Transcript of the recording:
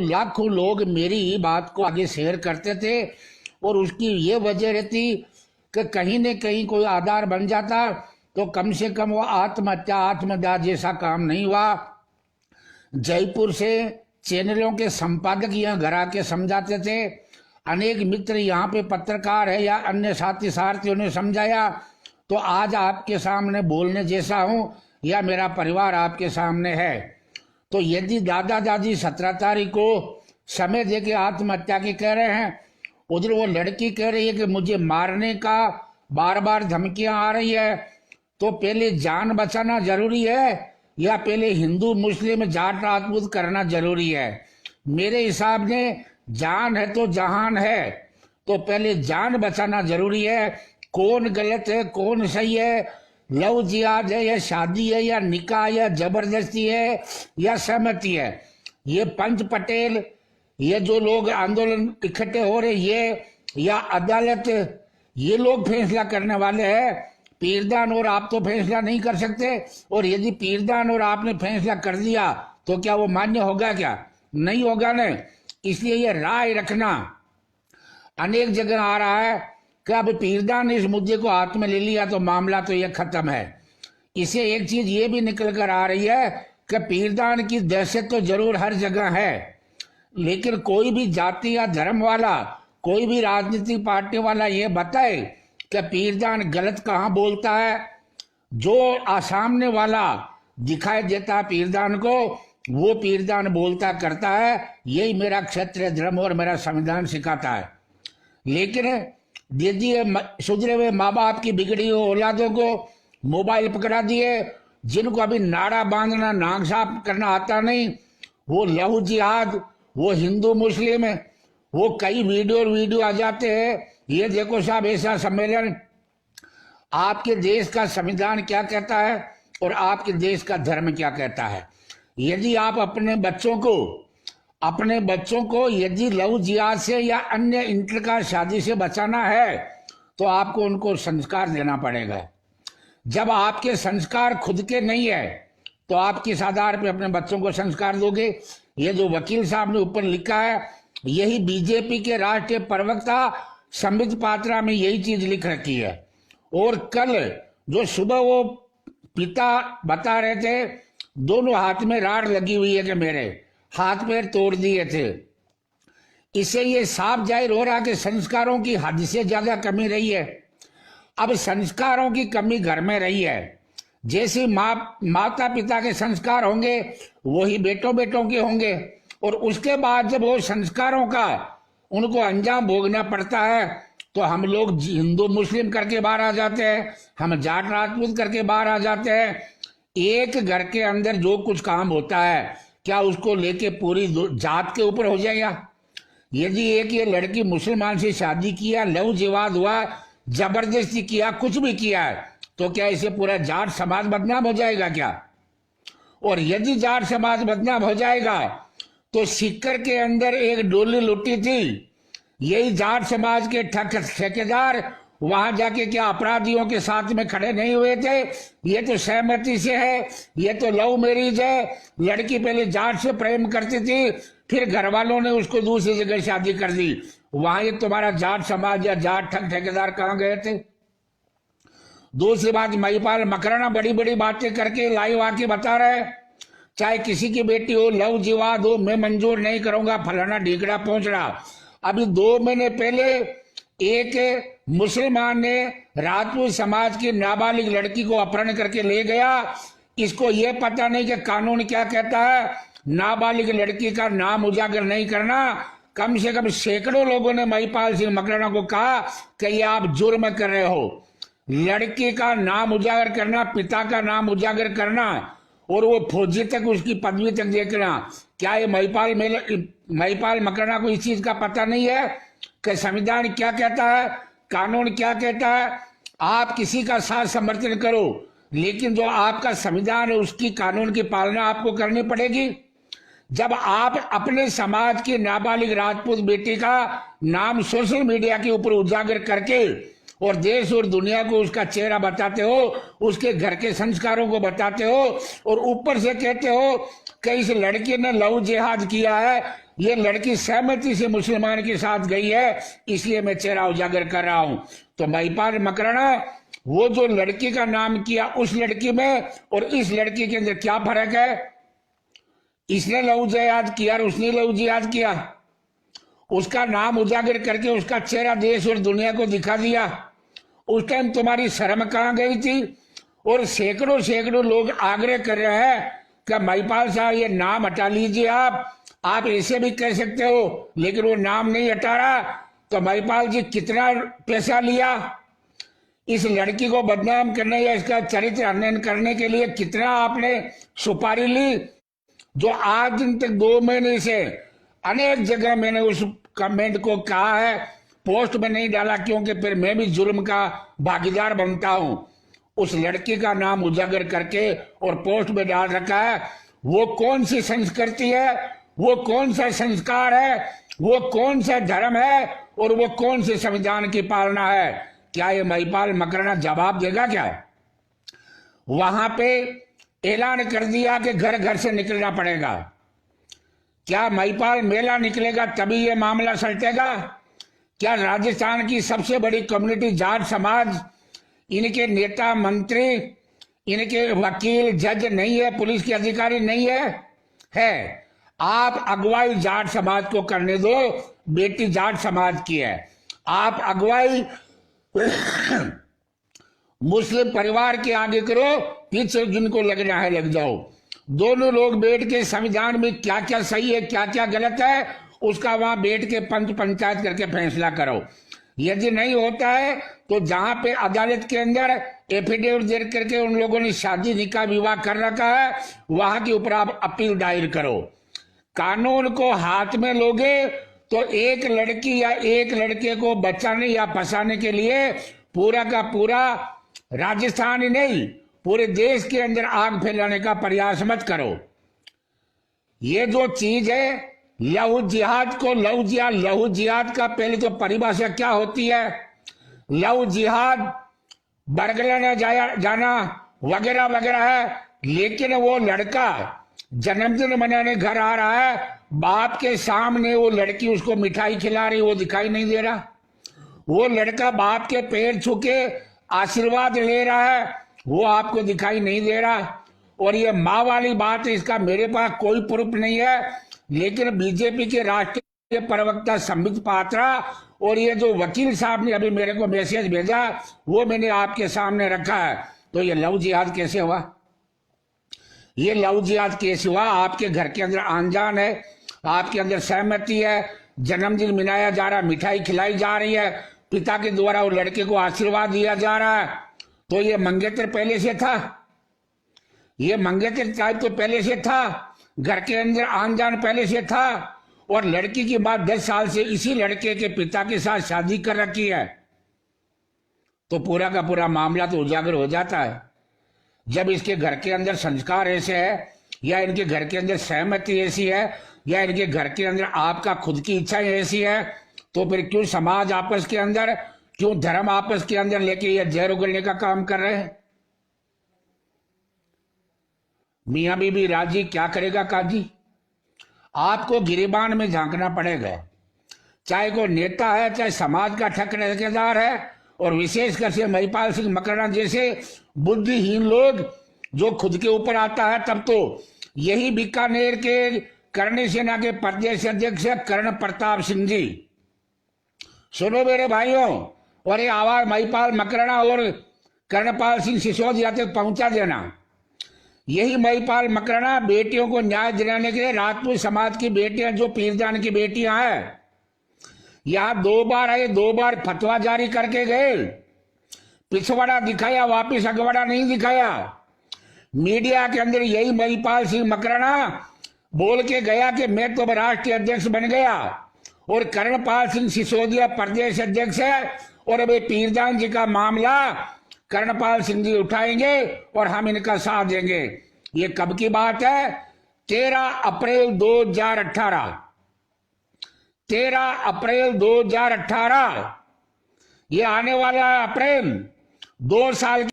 लाखों लोग मेरी ही बात को आगे शेयर करते थे और उसकी ये वजह रहती कि कहीं न कहीं कोई आधार बन जाता तो कम से कम वो आत्मदाह जैसा काम नहीं हुआ। जयपुर से चैनलों के संपादक यहाँ घर आके समझाते थे, अनेक मित्र यहाँ पे पत्रकार है या अन्य साथी सारथियों ने समझाया, तो आज आपके सामने बोलने जैसा हूँ या मेरा परिवार आपके सामने है। तो यदि दादा दादी 17 तारीख को समय दे के आत्महत्या की कह रहे हैं, उधर वो लड़की कह रही है कि मुझे मारने का बार बार धमकियां आ रही है, तो पहले जान बचाना जरूरी है या पहले हिंदू मुस्लिम जाट राजपूत करना जरूरी है? मेरे हिसाब से जान है तो जहान है, तो पहले जान बचाना जरूरी है। कौन गलत है कौन सही है, लव जिहाद है या शादी है या निकाह या जबरदस्ती है या सहमति है, ये पंच पटेल, ये जो लोग आंदोलन इकट्ठे हो रहे ये या अदालत, ये लोग फैसला करने वाले हैं। पीरदान और आप तो फैसला नहीं कर सकते, और यदि पीरदान और आपने फैसला कर दिया तो क्या वो मान्य होगा? क्या नहीं होगा न। इसलिए ये राय रखना अनेक जगह आ रहा है कि अब पीरदान ने इस मुद्दे को हाथ में ले लिया तो मामला तो ये खत्म है। इसे एक चीज ये भी निकल कर आ रही है कि पीरदान की दहशत तो जरूर हर जगह है, लेकिन कोई भी जाति या धर्म वाला, कोई भी राजनीतिक पार्टी वाला ये बताए कि पीरदान गलत कहाँ बोलता है। जो सामने वाला दिखाई देता है पीरदान को, वो पीरदान बोलता करता है। यही मेरा क्षत्रिय धर्म और मेरा संविधान सिखाता है। लेकिन यदि सुधरे हुए माँ बाप की बिगड़ी हुई औलादों को मोबाइल पकड़ा दिए, जिनको अभी नाड़ा बांधना नाक साफ करना आता नहीं, वो लहू जिहाद, वो हिंदू मुस्लिम, वो कई वीडियो आ जाते हैं। ये देखो साहब, ऐसा सम्मेलन, आपके देश का संविधान क्या कहता है और आपके देश का धर्म क्या कहता है। यदि आप अपने बच्चों को यदि लव जिहाद से या अन्य इंटरकास्ट शादी से बचाना है तो आपको उनको संस्कार देना पड़ेगा। जब आपके संस्कार खुद के नहीं है तो आप किस आधार पे अपने बच्चों को संस्कार दोगे? ये जो वकील साहब ने ऊपर लिखा है, यही बीजेपी के राष्ट्रीय प्रवक्ता संबित पात्रा में यही चीज लिख रखी है। और कल जो सुबह वो पिता बता रहे थे, दोनों हाथ में राड़ लगी हुई है कि मेरे हाथ पैर तोड़ दिए थे। इससे ये साफ जाहिर हो रहा कि संस्कारों की हद से ज्यादा कमी रही है। अब संस्कारों की कमी घर में रही है। जैसे माता पिता के संस्कार होंगे वही बेटों के होंगे, और उसके बाद जब वो संस्कारों का उनको अंजाम भोगना पड़ता है तो हम लोग हिंदू मुस्लिम करके बाहर आ जाते हैं, हम जाट राजपूत करके बाहर आ जाते हैं। एक घर के अंदर जो कुछ काम होता है क्या उसको लेके पूरी जात के ऊपर हो जाएगा? यदि एक ये लड़की मुसलमान से शादी किया, लव जिहाद हुआ, जबरदस्ती किया, कुछ भी किया है, तो क्या इसे पूरा जाट समाज बदनाम हो जाएगा क्या? और यदि जाट समाज बदनाम हो जाएगा तो सीकर के अंदर एक डोली लुटी थी, यही जाट समाज के ठेकेदार वहां जाके क्या अपराधियों के साथ में खड़े नहीं हुए थे? ये तो सहमति से है, ये तो लव मैरिज है। लड़की पहले जाट से प्रेम करती थी, फिर घर वालों ने उसको दूसरी जगह शादी कर दी। वहां ये तुम्हारा जाट समाज या जाट ठेकेदार कहाँ गए थे? दूसरी बात, महिपाल मकराना बड़ी बड़ी बातें करके लाइव आके बता रहे, चाहे किसी की बेटी हो, लव जिहाद हो, मैं मंजूर नहीं करूंगा, फलाना ढीकड़ा पहुंच रहा। अभी 2 महीने पहले एक मुसलमान ने राजपूत समाज की नाबालिग लड़की को अपहरण करके ले गया। इसको ये पता नहीं कि कानून क्या कहता है, नाबालिग लड़की का नाम उजागर नहीं करना। कम से कम सैकड़ों लोगों ने महिपाल सिंह मकराना को कहा कि ये आप जुर्म कर रहे हो। लड़की का नाम उजागर करना, पिता का नाम उजागर करना, और वो फौजी तक उसकी पदवी तक देखना, क्या ये महिपाल मकराना को इस चीज का पता नहीं है कि संविधान क्या कहता है, कानून क्या कहता है? आप किसी का साथ समर्थन करो, लेकिन जो आपका संविधान है उसकी कानून की पालना आपको करनी पड़ेगी। जब आप अपने समाज की नाबालिग राजपूत बेटी का नाम सोशल मीडिया के ऊपर उजागर करके और देश और दुनिया को उसका चेहरा बताते हो, उसके घर के संस्कारों को बताते हो, और ऊपर से कहते हो कि इस लड़की ने लव जिहाद किया है, ये लड़की सहमति से मुसलमान के साथ गई है, इसलिए मैं चेहरा उजागर कर रहा हूं। तो महिपाल मकराना, वो जो लड़की का नाम किया, उस लड़की में और इस लड़की के अंदर क्या फर्क है? इसने लहू जिहाद किया और उसने लहू जिहाद किया। उसका नाम उजागर करके उसका चेहरा देश और दुनिया को दिखा दिया। उस टाइम तुम्हारी शर्म कहां गई थी? और सैकड़ों सैकड़ों लोग आग्रह कर रहे हैं कि महिपाल साहब ये नाम हटा लीजिए, आप ऐसे भी कह सकते हो, लेकिन वो नाम नहीं हटा रहा। तो महिपाल जी कितना पैसा लिया इस लड़की को बदनाम करने या इसका चरित्र हनन करने के लिए? कितना आपने सुपारी ली? जो आज दिन तक 2 महीने से अनेक जगह मैंने उस कमेंट को कहा है, पोस्ट में नहीं डाला क्योंकि फिर मैं भी जुर्म का भागीदार बनता हूं। उस लड़की का नाम उजागर करके और पोस्ट में डाल रखा है। वो कौन सी संस्कृति है, वो कौन सा संस्कार है, वो कौन सा धर्म है और वो कौन से संविधान की पालना है? क्या ये महिपाल मकराना जवाब देगा क्या? वहां पे ऐलान कर दिया कि घर घर से निकलना पड़ेगा। क्या महिपाल मेला निकलेगा तभी ये मामला सलटेगा? क्या राजस्थान की सबसे बड़ी कम्युनिटी जाट समाज, इनके नेता मंत्री, इनके वकील जज नहीं है, पुलिस के अधिकारी नहीं है? आप अगुवाई जाट समाज को करने दो, बेटी जाट समाज की है। आप अगुवाई मुस्लिम परिवार के आगे करो, पीछे जिनको लगना है लग जाओ। दोनों लोग बैठ के संविधान में क्या क्या सही है क्या क्या गलत है उसका वहां बैठ के पंच पंचायत करके फैसला करो। यदि नहीं होता है तो जहां पे अदालत के अंदर एफिडेविट दे करके उन लोगों ने शादी निकाह विवाह कर रखा है, वहां के ऊपर आप अपील दायर करो। कानून को हाथ में लोगे तो एक लड़की या एक लड़के को बचाने या फंसाने के लिए पूरा का पूरा राजस्थान ही नहीं पूरे देश के अंदर आग फैलाने का प्रयास मत करो। ये जो चीज है लहू जिहाद को लहू जिहाद का पहले तो परिभाषा क्या होती है? लहू जिहाद बरगला जाना वगैरह वगैरह है। लेकिन वो लड़का जन्मदिन मनाने घर आ रहा है, बाप के सामने वो लड़की उसको मिठाई खिला रही, वो दिखाई नहीं दे रहा। वो लड़का बाप के पैर छू के आशीर्वाद ले रहा है, वो आपको दिखाई नहीं दे रहा। और ये माँ वाली बात है, इसका मेरे पास कोई प्रूफ नहीं है, लेकिन बीजेपी के राष्ट्रीय प्रवक्ता संबित पात्रा और ये जो वकील साहब ने अभी मेरे को मैसेज भेजा वो मैंने आपके सामने रखा है। तो ये लव जिहाद कैसे हुआ? ये लव जिहाद कैसे हुआ? आपके घर के अंदर आनजान है, आपके अंदर सहमति है, जन्मदिन मनाया जा रहा है, मिठाई खिलाई जा रही है, पिता के द्वारा वो लड़के को आशीर्वाद दिया जा रहा है। तो ये मंगेतर पहले से था, ये मंगेतर टाइप तो पहले से था, घर के अंदर आन जान पहले से था। और लड़की की बात 10 साल से इसी लड़के के पिता के साथ शादी कर रखी है। तो पूरा का पूरा मामला तो उजागर हो जाता है। जब इसके घर के अंदर संस्कार ऐसे है या इनके घर के अंदर सहमति ऐसी है या इनके घर के अंदर आपका खुद की इच्छा ऐसी है, तो फिर क्यों समाज आपस के अंदर, क्यों धर्म आपस के अंदर लेके ये जहर उगलने का काम कर रहे हैं? मियां बीबी राजी, क्या करेगा काजी? आपको गिरिबान में झांकना पड़ेगा, चाहे कोई नेता है, चाहे समाज का ठेकेदार है, और विशेषकर से महिपाल सिंह मकराना जैसे बुद्धिहीन लोग जो खुद के ऊपर आता है। तब तो यही बीकानेर के करणी सेना के प्रदेश अध्यक्ष कर्ण प्रताप सिंह जी, सुनो मेरे भाइयों, और ये आवाज महिपाल मकराना और कर्णपाल सिंह सिसोदिया तक पहुंचा देना। यही महिपाल मकराना बेटियों को न्याय दिलाने के लिए राजपूत समाज की बेटियां जो पीरजान की बेटियां हैं, यहां 2 बार आए, 2 बार फतवा जारी करके गए, पिछवाड़ा दिखाया, वापिस अगवाड़ा नहीं दिखाया। मीडिया के अंदर यही महिपाल सिंह मकराना बोल के गया कि मैं तो राष्ट्रीय अध्यक्ष बन गया, और कर्णपाल सिंह सिसोदिया प्रदेश अध्यक्ष है, और अभी पीरजान जी का मामला कर्णपाल सिंह जी उठाएंगे और हम इनका साथ देंगे। ये कब की बात है? 13 अप्रैल 2018, 13 अप्रैल 2018, ये आने वाला अप्रैल 2 साल